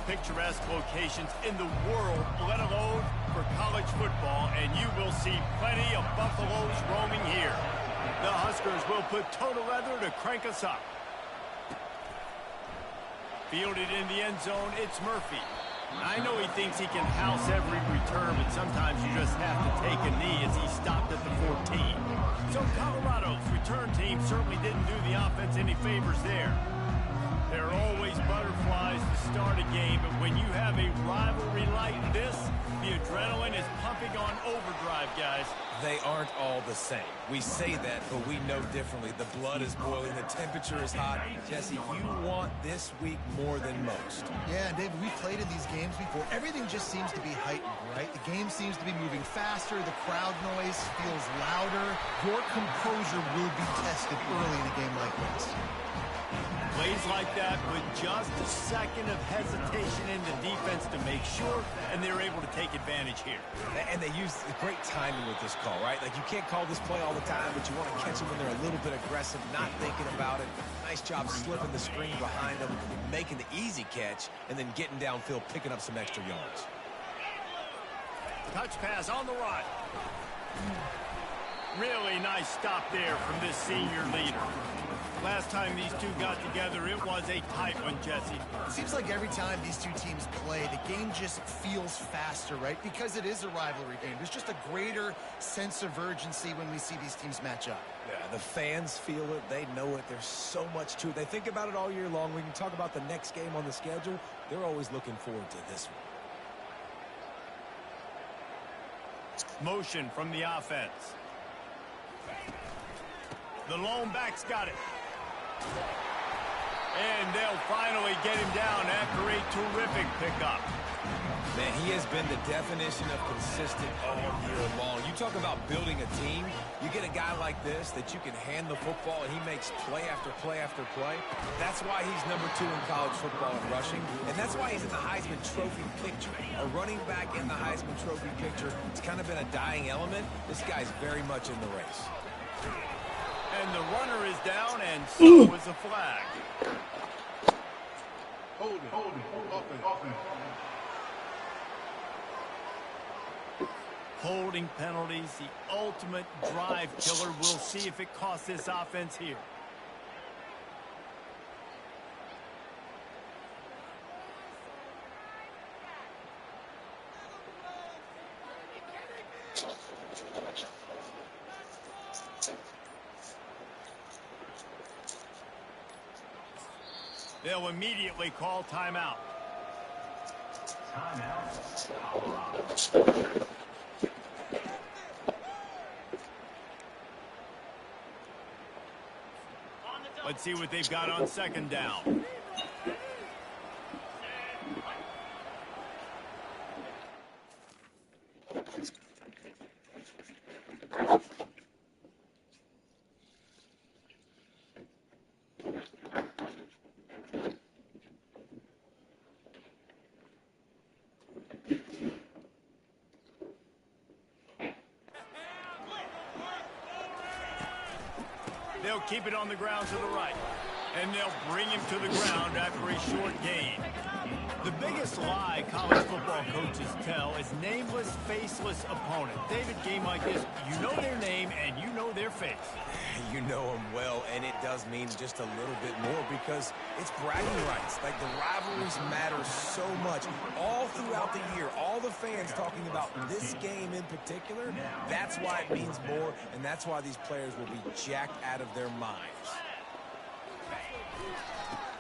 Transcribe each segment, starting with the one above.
picturesque locations in the world, let alone for college football, and you will see plenty of Buffaloes roaming here. The Huskers will put total leather to crank us up. Fielded in the end zone, it's Murphy. I know he thinks he can house every return, but sometimes you just have to take a knee as he stopped at the 14. So Colorado's return team certainly didn't do the offense any favors there. There are always butterflies to start a game, but when you have a rivalry like this, the adrenaline is pumping on overdrive, guys. They aren't all the same. We say that, but we know differently. The blood is boiling. The temperature is hot. Jesse, you want this week more than most. Yeah, David, we've played in these games before. Everything just seems to be heightened, right? The game seems to be moving faster. The crowd noise feels louder. Your composure will be tested early in a game like this. Plays like that with just a second of hesitation in the defense to make sure, and they're able to take advantage here. And they use great timing with this call, right? Like, you can't call this play all the time, but you want to catch them when they're a little bit aggressive, not thinking about it. Nice job slipping the screen behind them, making the easy catch, and then getting downfield, picking up some extra yards. Touch pass on the right. Really nice stop there from this senior leader. Last time these two got together, it was a tight one, Jesse. It seems like every time these two teams play, the game just feels faster, right? Because it is a rivalry game. There's just a greater sense of urgency when we see these teams match up. Yeah, the fans feel it. They know it. There's so much to it. They think about it all year long. We can talk about the next game on the schedule. They're always looking forward to this one. Motion from the offense. The lone back's got it. And they'll finally get him down after a terrific pickup. Man, he has been the definition of consistent all year long. You talk about building a team, you get a guy like this that you can hand the football and he makes play after play after play. That's why he's number 2 in college football in rushing, and that's why he's in the Heisman Trophy picture. A running back in the Heisman Trophy picture, it's kind of been a dying element. This guy's very much in the race. And the runner is down, and so is a flag. Hold it. Offense. Holding penalties, the ultimate drive killer. We'll see if it costs this offense here. They'll immediately call timeout. Let's see what they've got on second down. They'll keep it on the ground to the right. And they'll bring him to the ground after a short gain. The biggest lie college football coaches tell is nameless, faceless opponent. David, game like this, you know their name and you know their face. You know them well, and it does mean just a little bit more because it's bragging rights. Like, the rivalries matter so much all throughout the year. All the fans talking about this game in particular, that's why it means more, and that's why these players will be jacked out of their minds.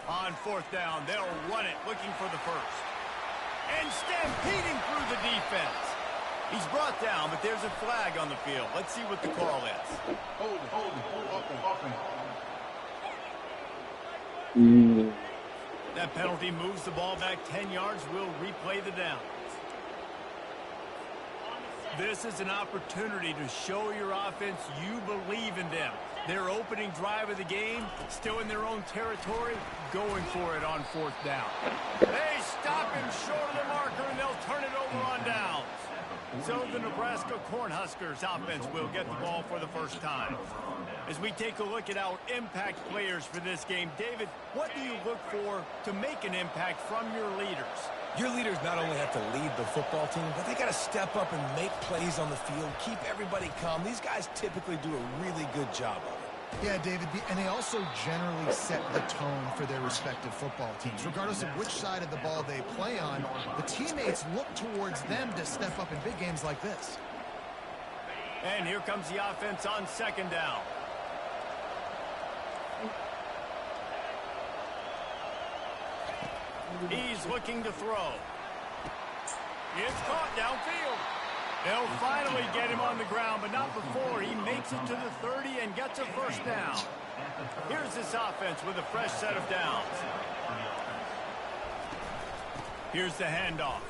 On fourth down, they'll run it, looking for the first. And stampeding through the defense. He's brought down, but there's a flag on the field. Let's see what the call is. Hold it. That penalty moves the ball back 10 yards. We'll replay the down. This is an opportunity to show your offense you believe in them. Their opening drive of the game, still in their own territory, going for it on fourth down. They stop him short of the marker, and they'll turn it over on downs. So the Nebraska Cornhuskers offense will get the ball for the first time. As we take a look at our impact players for this game, David, what do you look for to make an impact from your leaders? Your leaders not only have to lead the football team, but they got to step up and make plays on the field, keep everybody calm. These guys typically do a really good job of it. Yeah, David, and they also generally set the tone for their respective football teams. Regardless of which side of the ball they play on, the teammates look towards them to step up in big games like this. And here comes the offense on second down. He's looking to throw. It's caught downfield. They'll finally get him on the ground, but not before he makes it to the 30 and gets a first down. Here's this offense with a fresh set of downs. Here's the handoff.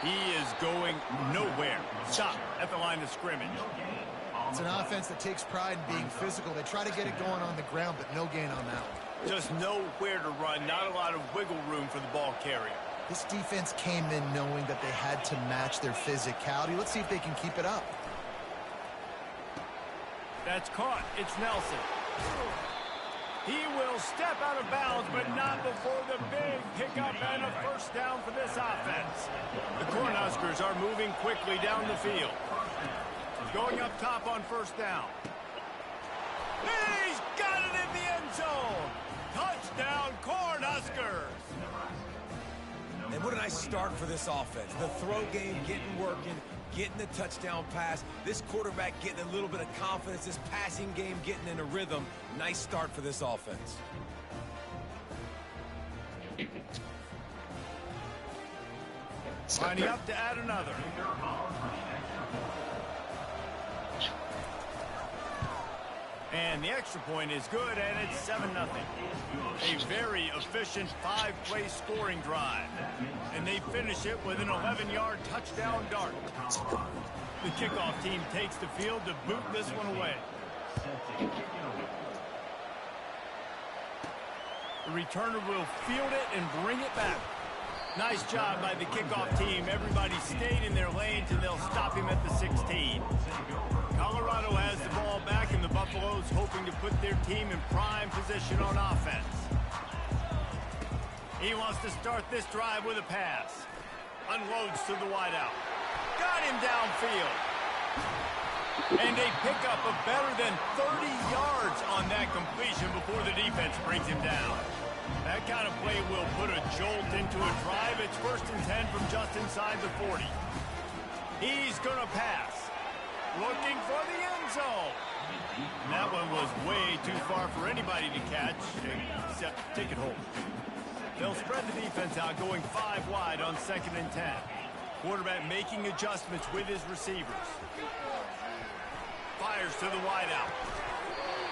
He is going nowhere. Stop at the line of scrimmage. It's an offense that takes pride in being physical. They try to get it going on the ground, but no gain on that one. Just nowhere to run. Not a lot of wiggle room for the ball carrier. This defense came in knowing that they had to match their physicality. Let's see if they can keep it up. That's caught. It's Nelson. He will step out of bounds, but not before the big pickup and a first down for this offense. The Cornhuskers are moving quickly down the field. Going up top on first down. He's got it in the end zone. Touchdown, Cornhuskers. And what a nice start for this offense. The throw game getting working, getting the touchdown pass. This quarterback getting a little bit of confidence. This passing game getting in a rhythm. Nice start for this offense. Lining up to add another. And the extra point is good, and it's 7-0. A very efficient 5-play scoring drive. And they finish it with an 11-yard touchdown dart. The kickoff team takes the field to boot this one away. The returner will field it and bring it back. Nice job by the kickoff team. Everybody stayed in their lanes, and they'll stop him at the 16. Colorado has the ball back, and the Buffaloes hoping to put their team in prime position on offense. He wants to start this drive with a pass. Unloads to the wideout. Got him downfield. And a pickup of better than 30 yards on that completion before the defense brings him down. That kind of play will put a jolt into a drive. It's 1st and 10 from just inside the 40. He's going to pass. Looking for the end zone. That one was way too far for anybody to catch, except ticket holder. They'll spread the defense out, going 5 wide on 2nd and 10. Quarterback making adjustments with his receivers. Fires to the wideout.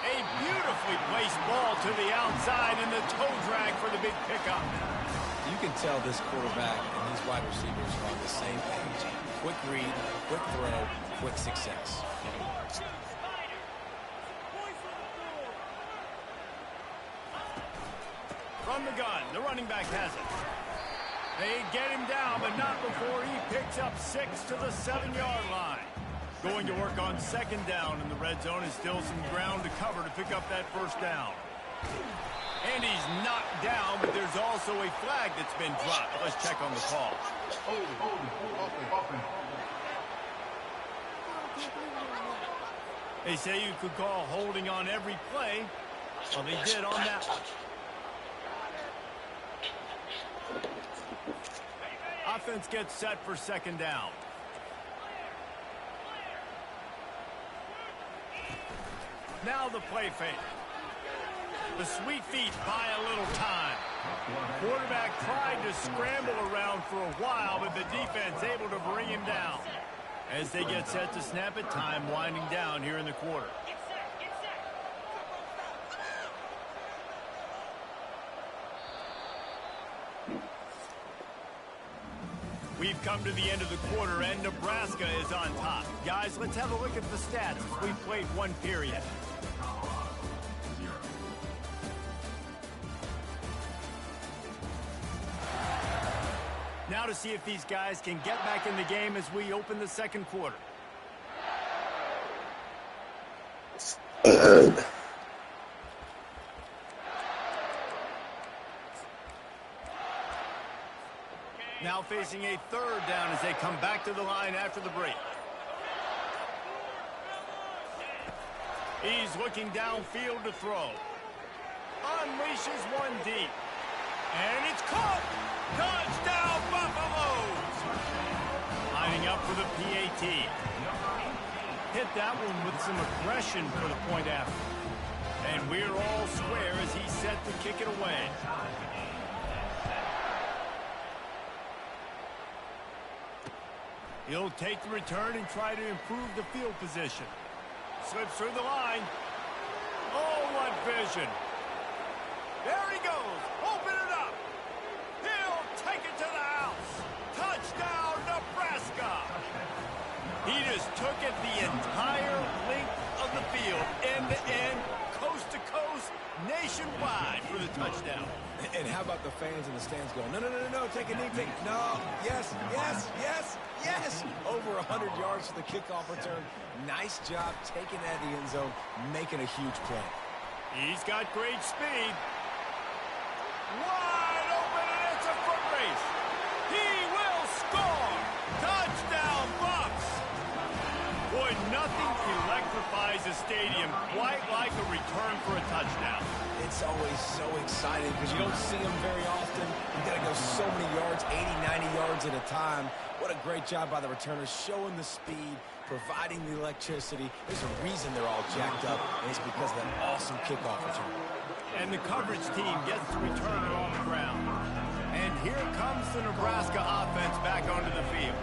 A beautifully placed ball to the outside, and the toe drag for the big pickup. You can tell this quarterback and these wide receivers are on the same page. Quick read, quick throw, quick success. From the gun, the running back has it. They get him down, but not before he picks up 6 to the 7-yard line. Going to work on 2nd down in the red zone, is still some ground to cover to pick up that first down. And he's knocked down, but there's also a flag that's been dropped. Let's check on the call. They say you could call holding on every play. Well, they did on that one. Offense gets set for 2nd down. Now the play fake. The sweet feet buy a little time. Quarterback tried to scramble around for a while, but the defense able to bring him down. As they get set to snap it, time winding down here in the quarter. We've come to the end of the quarter, and Nebraska is on top. Guys, let's have a look at the stats. We've played 1 period. Now to see if these guys can get back in the game as we open the second quarter. Now facing a third down as they come back to the line after the break. He's looking downfield to throw. Unleashes one deep. And it's caught! Touchdown, Buffaloes! Lining up for the PAT. Hit that one with some aggression for the point after. And we're all square as he's set to kick it away. He'll take the return and try to improve the field position. Slips through the line. Oh, what vision. There he goes. Open it up. He'll take it to the house. Touchdown, Nebraska. He just took it the entire length of the field, end to end, coast to coast, nationwide for the touchdown. And how about the fans in the stands going, no, no, no, no, no, take a knee, take it. No, yes, yes, yes, yes. Over 100 yards for the kickoff return. Nice job taking that to the end zone, making a huge play. He's got great speed. Wide open, and it's a foot race. He will score. Touchdown, Bucks. Boy, nothing electrifies a stadium quite like a return for a touchdown. It's always so exciting because you don't see them very often. You got to go so many yards, 80, 90 yards at a time. What a great job by the returners, showing the speed, providing the electricity. There's a reason they're all jacked up, and it's because of that awesome kickoff return. And the coverage team gets the returner on the ground. And here comes the Nebraska offense back onto the field.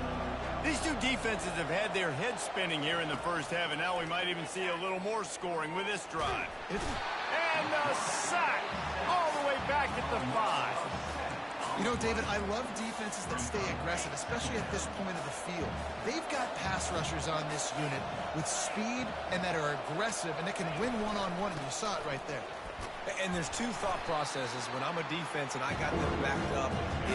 These two defenses have had their heads spinning here in the first half, and now we might even see a little more scoring with this drive. And a sack all the way back at the 5. You know, David, I love defenses that stay aggressive, especially at this point of the field. They've got pass rushers on this unit with speed and that are aggressive and that can win one-on-one, and you saw it right there. And there's two thought processes when I'm a defense and I got them backed up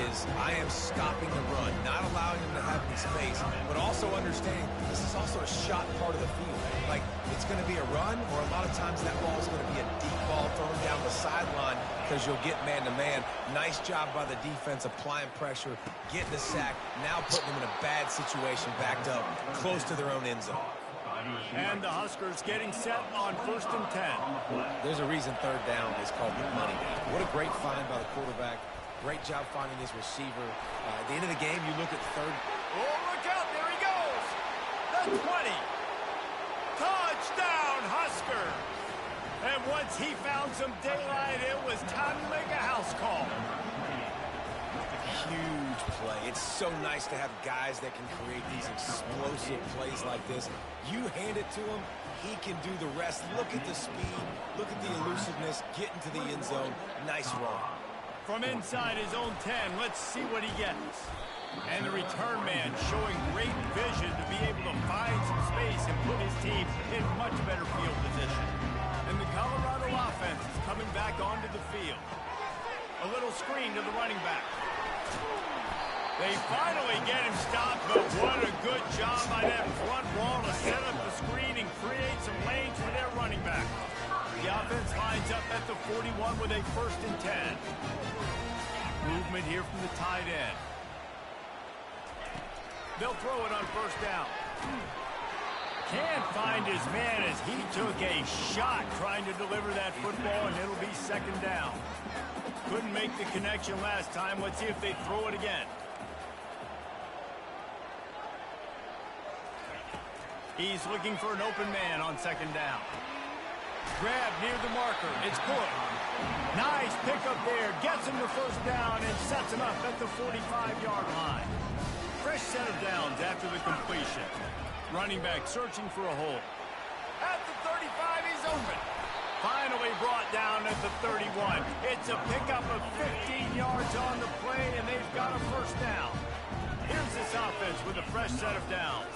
is I am stopping the run, not allowing them to have any space, but also understanding this is also a shot part of the field. Like, it's going to be a run, or a lot of times that ball is going to be a deep ball thrown down the sideline because you'll get man-to-man. Nice job by the defense applying pressure, getting the sack, now putting them in a bad situation backed up close to their own end zone. And the Huskers getting set on 1st and 10. There's a reason third down is called the money. What a great find by the quarterback. Great job finding his receiver. At the end of the game, you look at third. Oh, look out. There he goes. The 20. Touchdown, Husker. And once he found some daylight, it was time to make a house call. Huge play. It's so nice to have guys that can create these explosive plays like this. You hand it to him, he can do the rest. Look at the speed. Look at the elusiveness. Get into the end zone. Nice run. From inside his own 10, let's see what he gets. And the return man showing great vision to be able to find some space and put his team in much better field position. And the Colorado offense is coming back onto the field. A little screen to the running back. They finally get him stopped, but what a good job by that front wall to set up the screen and create some lanes for their running back. The offense lines up at the 41 with a 1st and 10. Movement here from the tight end. They'll throw it on 1st down. Can't find his man as he took a shot trying to deliver that football, and it'll be 2nd down. Couldn't make the connection last time. Let's see if they throw it again. He's looking for an open man on 2nd down. Grab near the marker. It's good. Nice pickup there. Gets him to 1st down and sets him up at the 45-yard line. Fresh set of downs after the completion. Running back searching for a hole. At the 35, he's open. Finally brought down at the 31. It's a pickup of 15 yards on the play, and they've got a 1st down. Here's this offense with a fresh set of downs.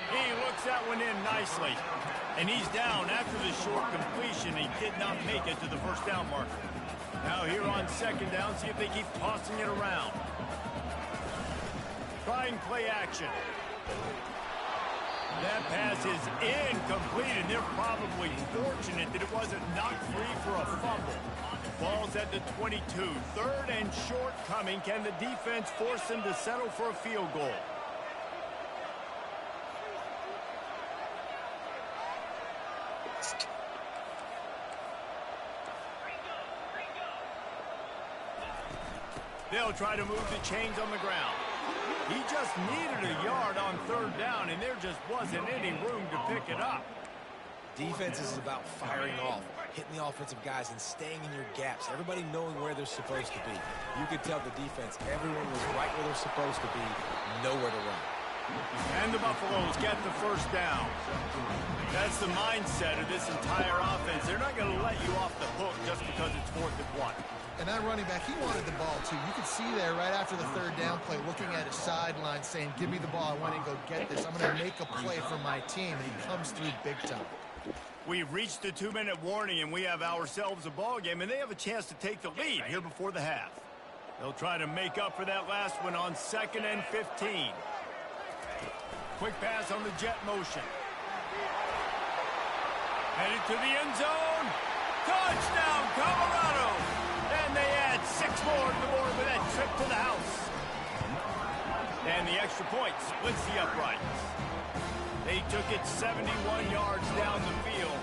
He looks that one in nicely. And he's down after the short completion. He did not make it to the 1st down marker. Now here on second down, see if they keep tossing it around. Trying play action. That pass is incomplete, and they're probably fortunate that it wasn't knocked free for a fumble. Ball's at the 22. Third and short coming. Can the defense force them to settle for a field goal? They'll try to move the chains on the ground. He just needed a yard on third down, and there just wasn't any room to pick it up. Defense is about firing off, hitting the offensive guys, and staying in your gaps. Everybody knowing where they're supposed to be. You could tell the defense, everyone was right where they're supposed to be, nowhere to run. And the Buffaloes get the first down. That's the mindset of this entire offense. They're not going to let you off the hook just because it's 4th and 1. And that running back, he wanted the ball, too. You could see there right after the third down play, looking at his sideline, saying, give me the ball. I want to go get this. I'm going to make a play for my team. And he comes through big time. We've reached the 2-minute warning, and we have ourselves a ball game, and they have a chance to take the lead here before the half. They'll try to make up for that last one on 2nd and 15. Quick pass on the jet motion. Headed to the end zone. Touchdown, Colorado! And they add 6 more to the board with that trip to the house. And the extra point splits the uprights. They took it 71 yards down the field,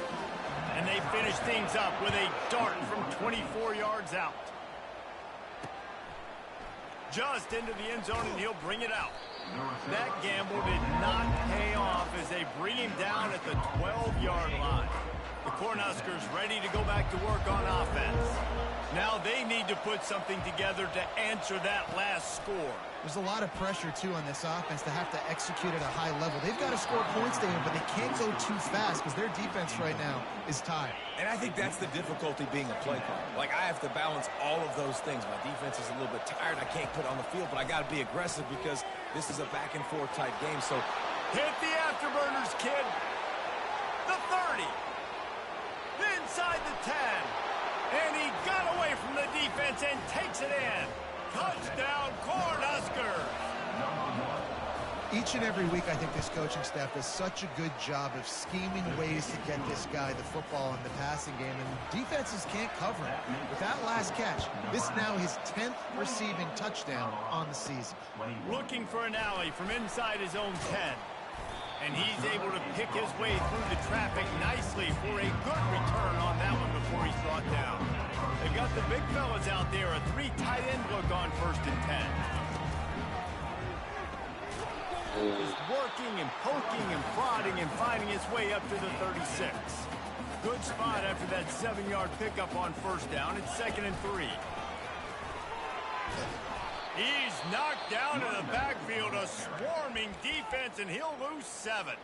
and they finished things up with a dart from 24 yards out. Just into the end zone, and he'll bring it out. That gamble did not pay off as they bring him down at the 12-yard line. The Cornhuskers ready to go back to work on offense. Now they need to put something together to answer that last score. There's a lot of pressure, too, on this offense to have to execute at a high level. They've got to score points there, but they can't go too fast because their defense right now is tired. And I think that's the difficulty being a play caller. Like, I have to balance all of those things. My defense is a little bit tired. I can't put it on the field, but I got to be aggressive because this is a back-and-forth type game. So hit the afterburners, kid. The 30. Inside the 10. And he got away from the defense and takes it in. Touchdown, Cornhuskers! Each and every week, I think this coaching staff does such a good job of scheming ways to get this guy the football in the passing game, and defenses can't cover it. With that last catch, this now his 10th receiving touchdown on the season. Looking for an alley from inside his own 10. And he's able to pick his way through the traffic nicely for a good return on that one before he's brought down. They've got the big fellas out there, a 3 tight end look on 1st and 10. Just working and poking and prodding and finding his way up to the 36. Good spot after that 7-yard pickup on 1st down. It's 2nd and 3. He's knocked down to the backfield, a swarming defense, and he'll lose 7.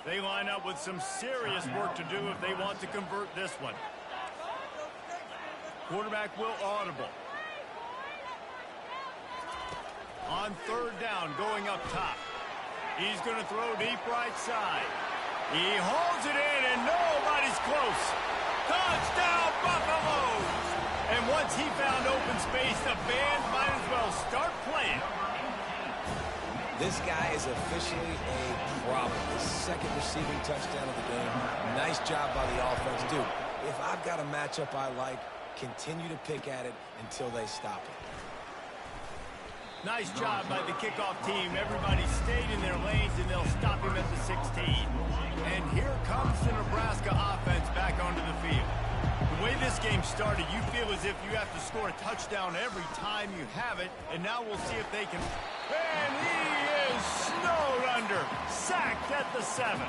They line up with some serious work to do if they want to convert this one. Quarterback will audible. On 3rd down, going up top. He's going to throw deep right side. He holds it in, and nobody's close. Touchdown, Buffaloes! And once he found open space, the band might as well start playing. This guy is officially a problem. His 2nd receiving touchdown of the game. Nice job by the offense. Dude, if I've got a matchup I like, continue to pick at it until they stop it. Nice job by the kickoff team. Everybody stayed in their lanes, and they'll stop him at the 16. And here comes the Nebraska offense back onto the field. The way this game started, you feel as if you have to score a touchdown every time you have it, and now we'll see if they can. And he is snowed under, sacked at the 7.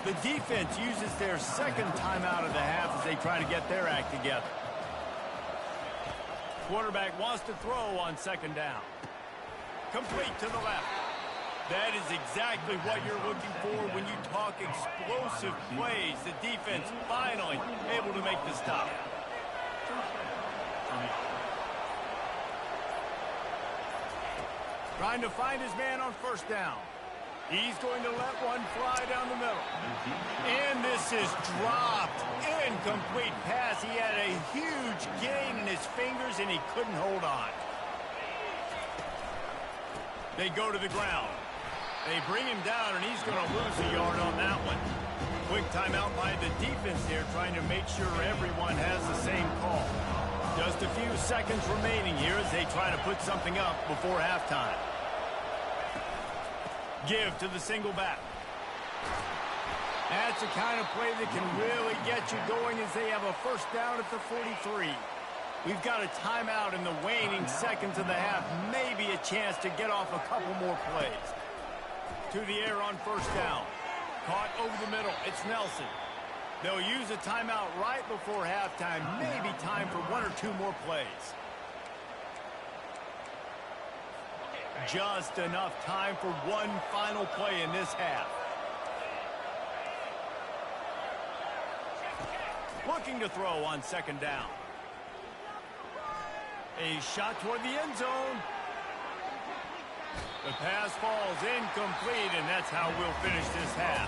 The defense uses their 2nd timeout of the half as they try to get their act together. Quarterback wants to throw on 2nd down. Complete to the left. That is exactly what you're looking for when you talk explosive plays. The defense finally able to make the stop. Trying to find his man on 1st down. He's going to let one fly down the middle. And this is dropped. Incomplete pass. He had a huge gain in his fingers, and he couldn't hold on. They go to the ground. They bring him down, and he's going to lose a yard on that one. Quick timeout by the defense here, trying to make sure everyone has the same call. Just a few seconds remaining here as they try to put something up before halftime. Give to the single back. That's the kind of play that can really get you going as they have a first down at the 43. We've got a timeout in the waning seconds of the half. Maybe a chance to get off a couple more plays. To the air on first down. Caught over the middle. It's Nelson. They'll use a timeout right before halftime. Maybe time for one or two more plays. Just enough time for one final play in this half. Looking to throw on second down. A shot toward the end zone. The pass falls incomplete, and that's how we'll finish this half.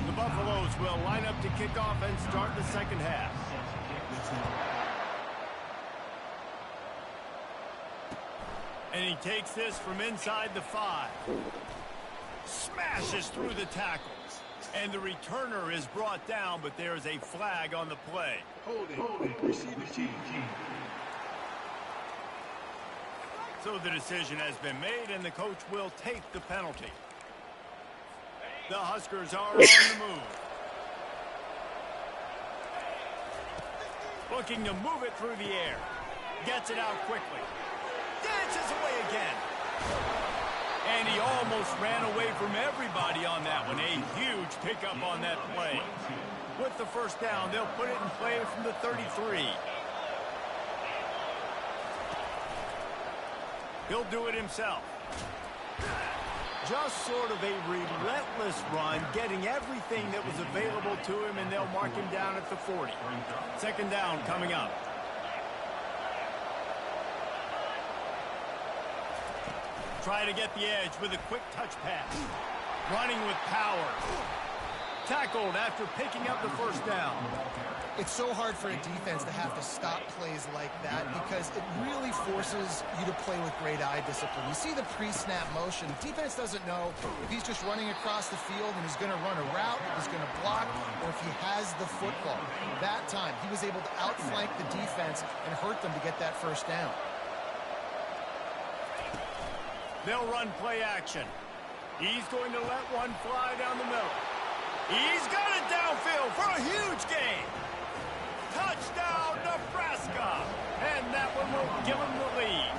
The Buffaloes will line up to kick off and start the second half. And he takes this from inside the 5. Smashes through the tackles. And the returner is brought down, but there is a flag on the play. Holding. Receiver team. So the decision has been made, and the coach will take the penalty. The Huskers are on the move. Looking to move it through the air. Gets it out quickly. Dances away again. And he almost ran away from everybody on that one. A huge pickup on that play. With the first down, they'll put it in play from the 33. He'll do it himself. Just sort of a relentless run, getting everything that was available to him, and they'll mark him down at the 40. Second down coming up. Try to get the edge with a quick touch pass. Running with power. Tackled after picking up the first down. It's so hard for a defense to have to stop plays like that because it really forces you to play with great eye discipline. You see the pre-snap motion. Defense doesn't know if he's just running across the field and he's going to run a route, he's going to block, or if he has the football. That time, he was able to outflank the defense and hurt them to get that first down. They'll run play action. He's going to let one fly down the middle. He's got it downfield for a huge gain. Touchdown, Nebraska. And that one will give him the lead.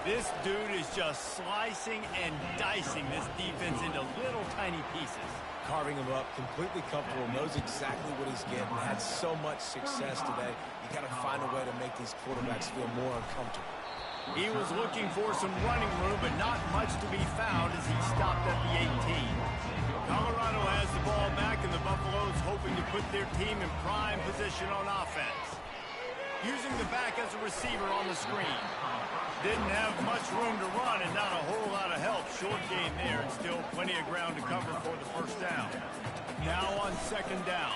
This dude is just slicing and dicing this defense into little tiny pieces. Carving him up, completely comfortable, knows exactly what he's getting, had so much success today. You got to find a way to make these quarterbacks feel more uncomfortable. He was looking for some running room, but not much to be found as he stopped at the 18. Colorado has the ball back, and the Buffaloes hoping to put their team in prime position on offense. Using the back as a receiver on the screen. Didn't have much room to run and not a whole lot of help. Short gain there, and still plenty of ground to cover for the first down. Now on second down.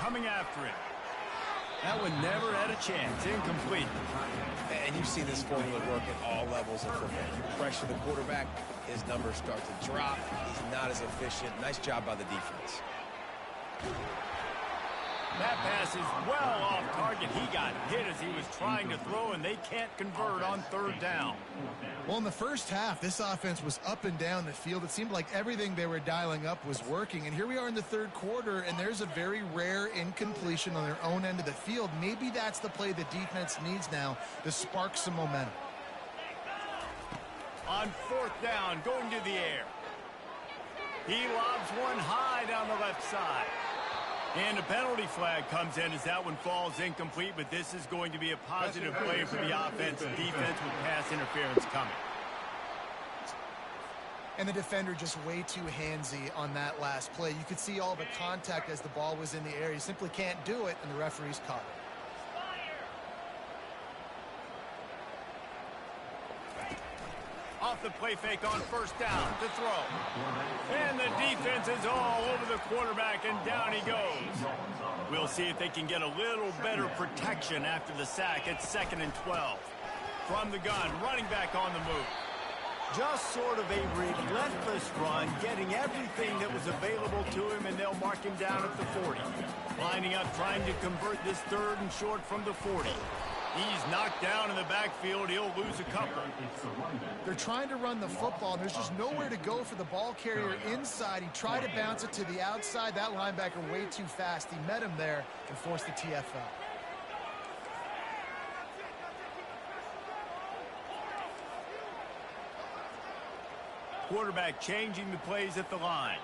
Coming after him. That one never had a chance. Incomplete. And you've seen this formula work at all levels of football. You pressure the quarterback, his numbers start to drop. He's not as efficient. Nice job by the defense. That pass is well off target. He got hit as he was trying to throw, and they can't convert on third down. Well, in the first half, this offense was up and down the field. It seemed like everything they were dialing up was working. And here we are in the third quarter, and there's a very rare incompletion on their own end of the field. Maybe that's the play the defense needs now to spark some momentum. On fourth down, going to the air. He lobs one high down the left side. And a penalty flag comes in as that one falls incomplete, but this is going to be a positive play for the offense and defense with pass interference coming. And the defender just way too handsy on that last play. You could see all the contact as the ball was in the air. He simply can't do it, and the referee's caught it. Off the play fake on first down to throw. And the defense is all over the quarterback, and down he goes. We'll see if they can get a little better protection after the sack at 2nd and 12. From the gun, running back on the move. Just sort of a relentless run, getting everything that was available to him, and they'll mark him down at the 40. Lining up, trying to convert this 3rd and short from the 40. He's knocked down in the backfield. He'll lose a couple. They're trying to run the football, and there's just nowhere to go for the ball carrier inside. He tried to bounce it to the outside. That linebacker way too fast. He met him there and forced the TFL. Quarterback changing the plays at the line.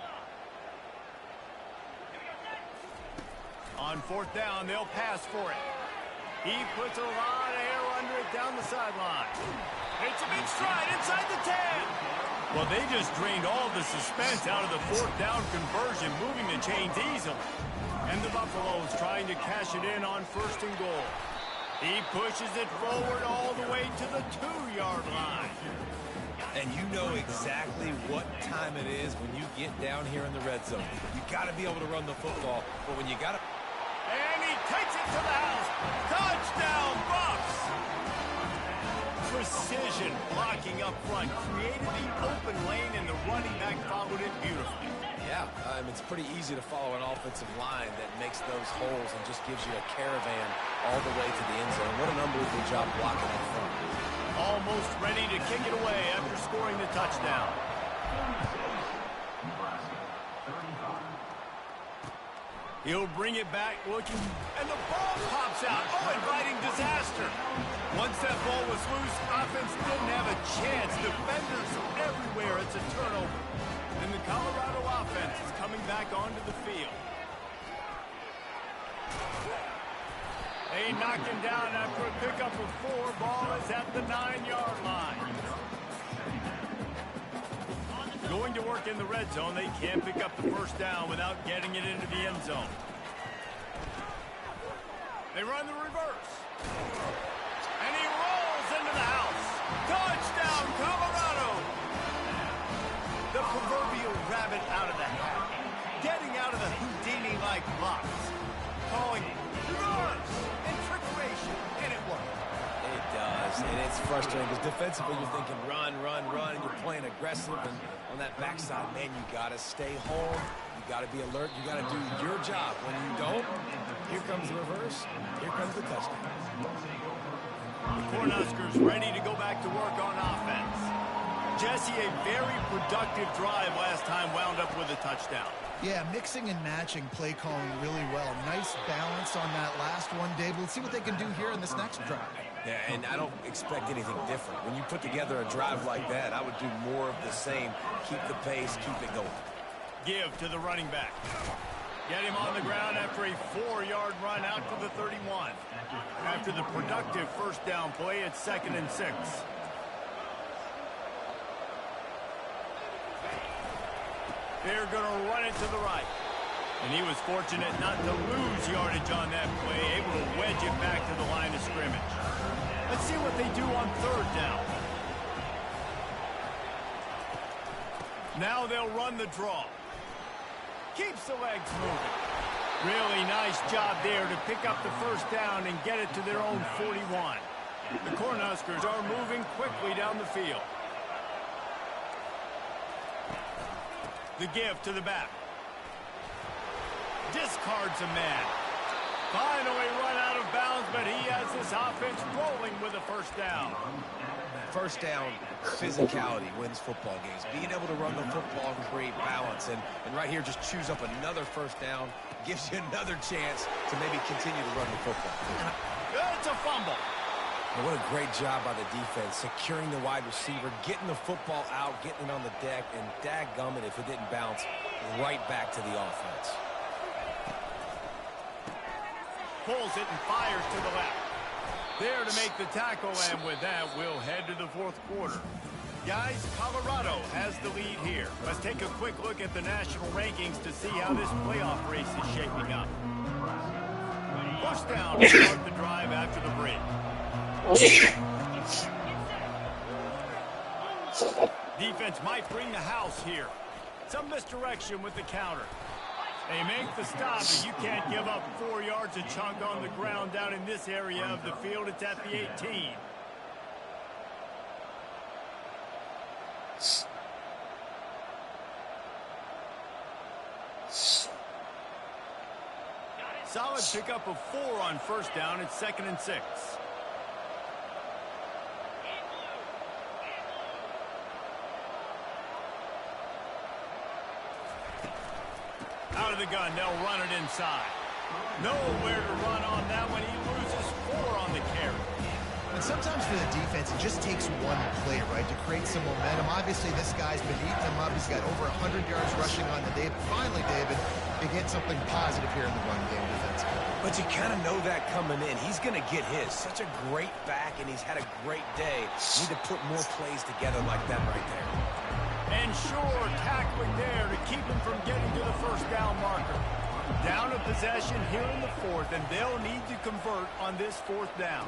On 4th down, they'll pass for it. He puts a lot of air under it down the sideline. It's a big stride inside the 10. Well, they just drained all the suspense out of the 4th down conversion, moving the chains easily. And the Buffaloes trying to cash it in on 1st and goal. He pushes it forward all the way to the 2-yard line. And you know exactly what time it is when you get down here in the red zone. You got to be able to run the football, but when you got to... And he takes it to the house. Touchdown, Buffs! Precision blocking up front created the open lane, and the running back followed it beautifully. Yeah, it's pretty easy to follow an offensive line that makes those holes and just gives you a caravan all the way to the end zone. What an unbelievable job blocking up front. Almost ready to kick it away after scoring the touchdown. He'll bring it back looking, and the ball pops out. Oh, inviting disaster. Once that ball was loose, offense didn't have a chance. Defenders everywhere. It's a turnover. And the Colorado offense is coming back onto the field. They knock him down after a pickup of 4. Ball is at the 9-yard line. Going to work in the red zone. They can't pick up the 1st down without getting it into the end zone. They run the reverse. And he rolls into the house. Touchdown, Colorado! The proverbial rabbit out of the hat. Getting out of the Houdini-like box. Calling reverse and trickeration, and it worked. It does, and it's frustrating because defensively you're thinking run, run, run, and you're playing aggressive, and on that backside, man, you got to stay home. You got to be alert. You got to do your job. When you don't, here comes the reverse. Here comes the touchdown. The Cornhuskers ready to go back to work on offense. Jesse, a very productive drive last time, wound up with a touchdown. Yeah, mixing and matching play calling really well. Nice balance on that last one, Dave. We'll see what they can do here in this next drive. Yeah, and I don't expect anything different. When you put together a drive like that, I would do more of the same. Keep the pace, keep it going. Give to the running back. Get him on the ground after a 4-yard run out to the 31. After the productive 1st down play, it's 2nd and 6. They're going to run it to the right. And he was fortunate not to lose yardage on that play, able to wedge it back to the line of scrimmage. Let's see what they do on 3rd down. Now they'll run the draw. Keeps the legs moving. Really nice job there to pick up the 1st down and get it to their own 41. The Cornhuskers are moving quickly down the field. The give to the back. Discards a man. Finally run out of bounds, but he has this offense rolling with a 1st down. 1st down, physicality wins football games. Being able to run the football and create balance. And right here, just choose up another 1st down. Gives you another chance to maybe continue to run the football. It's a fumble. And what a great job by the defense, securing the wide receiver, getting the football out, getting it on the deck, and dadgummit if it didn't bounce right back to the offense. Pulls it and fires to the left. There to make the tackle, and with that, we'll head to the 4th quarter. Guys, Colorado has the lead here. Let's take a quick look at the national rankings to see how this playoff race is shaping up. 1st down to start the drive after the break. defense might bring the house here. Some misdirection with the counter. They make the stop, but you can't give up 4 yards a chunk on the ground down in this area of the field. It's at the 18. Solid pickup of 4 on first down. It's 2nd and 6. Out of the gun, they'll run it inside. Nowhere to run on that one. He loses 4 on the carry. And sometimes for the defense, it just takes one play, right, to create some momentum. Obviously, this guy's been eating them up. He's got over 100 yards rushing on the day. But finally, David, they get something positive here in the run game defensively. But you kind of know that coming in. He's going to get his. Such a great back, and he's had a great day. Need to put more plays together like that right there. And sure, tackling there to keep him from getting to the first down marker. Down a possession here in the 4th, and they'll need to convert on this 4th down.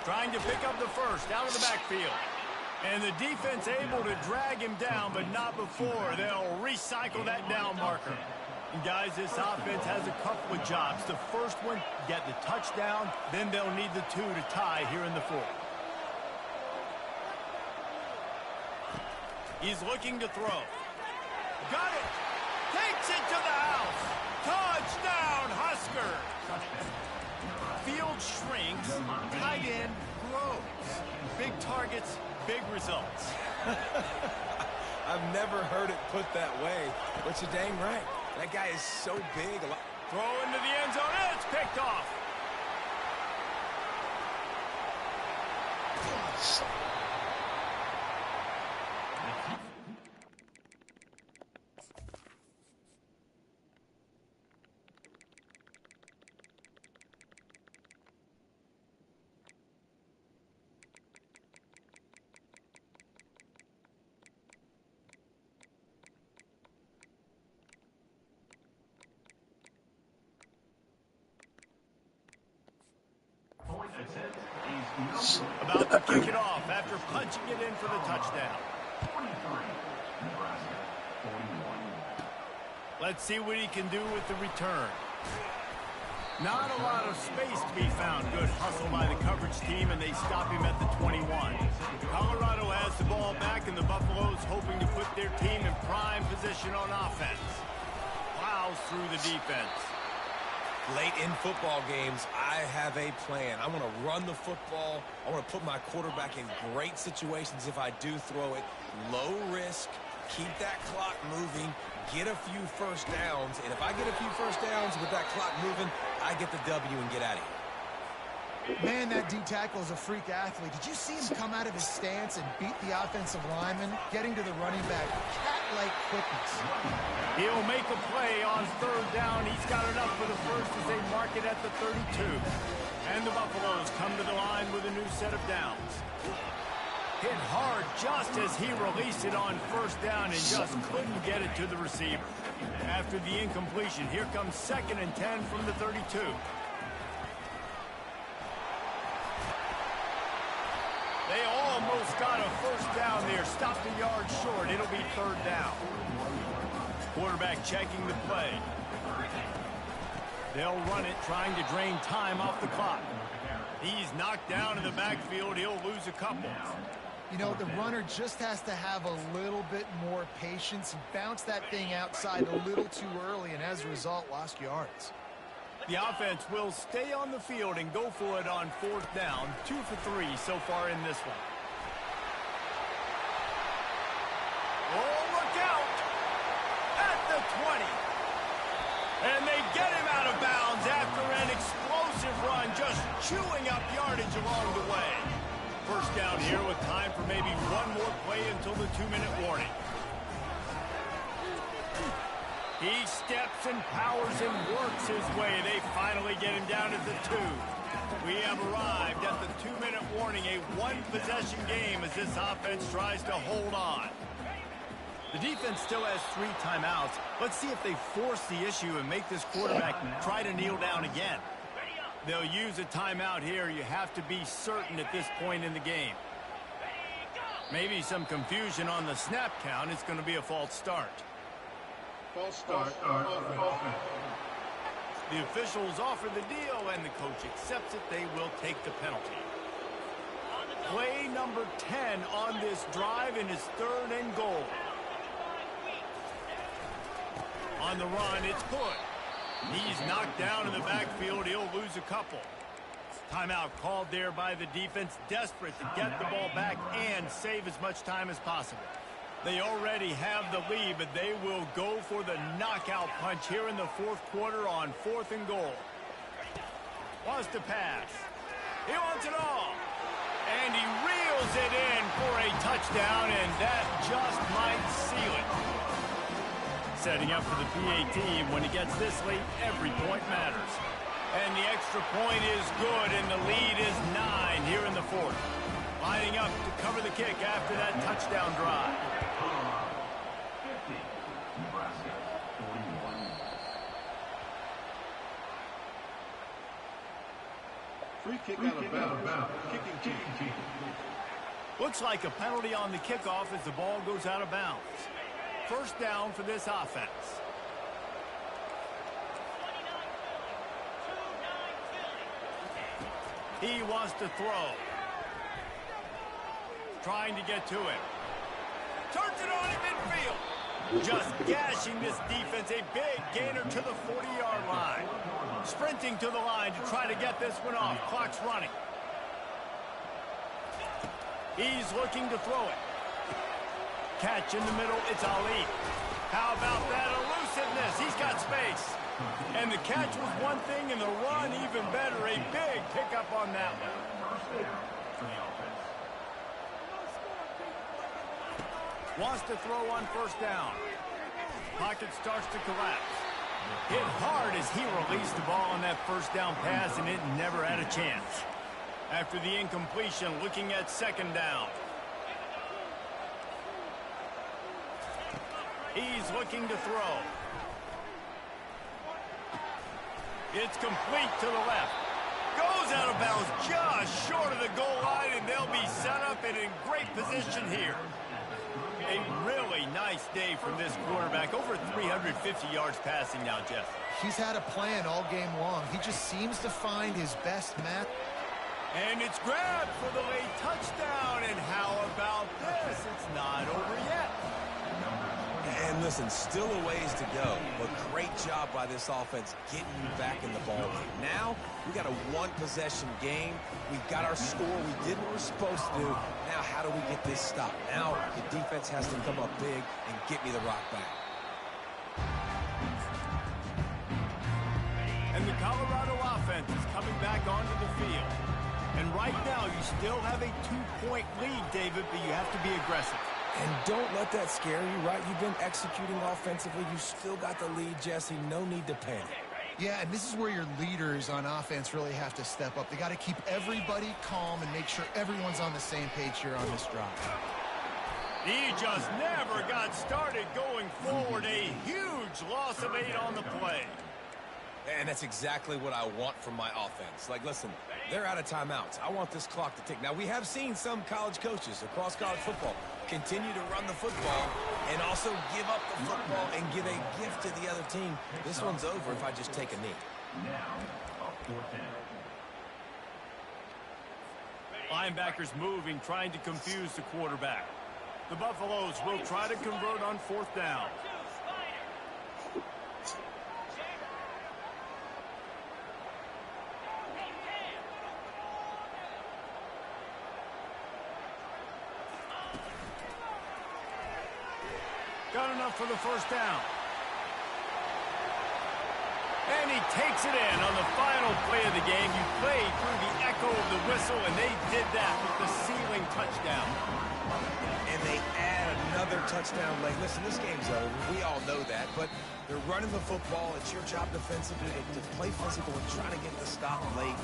Trying to pick up the first out of the backfield. And the defense able to drag him down, but not before. They'll recycle that down marker. And guys, this offense has a couple of jobs. The first one, get the touchdown. Then they'll need the 2 to tie here in the 4th. He's looking to throw. Got it. Takes it to the house. Touchdown, Husker. Field shrinks. Tight end grows. Big targets, big results. I've never heard it put that way, but you're dang right. That guy is so big. Throw into the end zone. It's picked off. About to kick it off after punching it in for the touchdown. Let's see what he can do with the return. Not a lot of space to be found. Good hustle by the coverage team, and they stop him at the 21. Colorado has the ball back, and the Buffaloes hoping to put their team in prime position on offense. Plows through the defense. Late in football games, I have a plan. I want to run the football. I want to put my quarterback in great situations if I do throw it. Low risk, keep that clock moving, get a few first downs. And if I get a few first downs with that clock moving, I get the W and get out of here. Man, that D tackle is a freak athlete. Did you see him come out of his stance and beat the offensive lineman, getting to the running back? Cat-like quickness. He'll make a play on 3rd down. He's got it up for the first as they mark it at the 32. And the Buffaloes come to the line with a new set of downs. Hit hard just as he released it on 1st down and just couldn't get it to the receiver. After the incompletion, here comes 2nd and 10 from the 32. They almost got a first down there. Stopped a yard short. It'll be 3rd down. Quarterback checking the play. They'll run it, trying to drain time off the clock. He's knocked down in the backfield. He'll lose a couple. You know, the runner just has to have a little bit more patience. He bounced that thing outside a little too early, and as a result, lost yards. The offense will stay on the field and go for it on 4th down. 2 for 3 so far in this one. Oh, look out! At the 20. And they get him out of bounds after an explosive run, just chewing up yardage along the way. First down here with time for maybe one more play until the 2-minute warning. He steps and powers and works his way. They finally get him down at the 2. We have arrived at the 2-minute warning, a one-possession game as this offense tries to hold on. The defense still has 3 timeouts. Let's see if they force the issue and make this quarterback try to kneel down again. They'll use a timeout here. You have to be certain at this point in the game. Maybe some confusion on the snap count. It's going to be a false start. False start. Offense. The officials offer the deal, and the coach accepts it. They will take the penalty. Play number 10 on this drive, and it's 3rd and goal. On the run, it's Hood. He's knocked down in the backfield. He'll lose a couple. Timeout called there by the defense, desperate to get the ball back and save as much time as possible. They already have the lead, but they will go for the knockout punch here in the 4th quarter on 4th and goal. Wants to pass. He wants it all. And he reels it in for a touchdown, and that just might seal it. Setting up for the PA team. When he gets this late, every point matters. And the extra point is good, and the lead is 9 here in the 4th. Lining up to cover the kick after that touchdown drive. Free kick out of bounds. Kicking team. Looks like a penalty on the kickoff as the ball goes out of bounds. 1st down for this offense. He wants to throw. Trying to get to him. Turns it on in midfield. Just gashing this defense. A big gainer to the 40-yard line. Sprinting to the line to try to get this one off. Clock's running. He's looking to throw it. Catch in the middle. It's Ali. How about that elusiveness? He's got space. And the catch was one thing, and the run even better. A big pickup on that one. Wants to throw on 1st down. Pocket starts to collapse. Hit hard as he released the ball on that 1st down pass, and it never had a chance. After the incompletion, looking at 2nd down. He's looking to throw. It's complete to the left. Goes out of bounds just short of the goal line, and they'll be set up and in great position here. A really nice day from this quarterback. Over 350 yards passing now, Jeff. He's had a plan all game long. He just seems to find his best match. And it's grabbed for the late touchdown. And how about this? It's not over yet. And listen, still a ways to go, but great job by this offense getting you back in the ball game. Now, we got a 1-possession game. We've got our score. We did what we're supposed to do. Now, how do we get this stopped? Now, the defense has to come up big and get me the rock back. And the Colorado offense is coming back onto the field. And right now, you still have a 2-point lead, David, but you have to be aggressive. And don't let that scare you, right? You've been executing offensively. You still got the lead, Jesse. No need to panic. Yeah, and this is where your leaders on offense really have to step up. They got to keep everybody calm and make sure everyone's on the same page here on this drive. He just never got started going forward. A huge loss of 8 on the play. And that's exactly what I want from my offense. Like, listen, they're out of timeouts. I want this clock to tick. Now, we have seen some college coaches across college football continue to run the football and also give up the football and give a gift to the other team. This one's over if I just take a knee. Linebackers moving, trying to confuse the quarterback. The Buffaloes will try to convert on 4th down. Got enough for the 1st down. And he takes it in on the final play of the game. You played through the echo of the whistle, and they did that with the ceiling touchdown. And they add another touchdown leg. Listen, this game's over. We all know that, but they're running the football. It's your job defensively to play physical and try to get the stop late.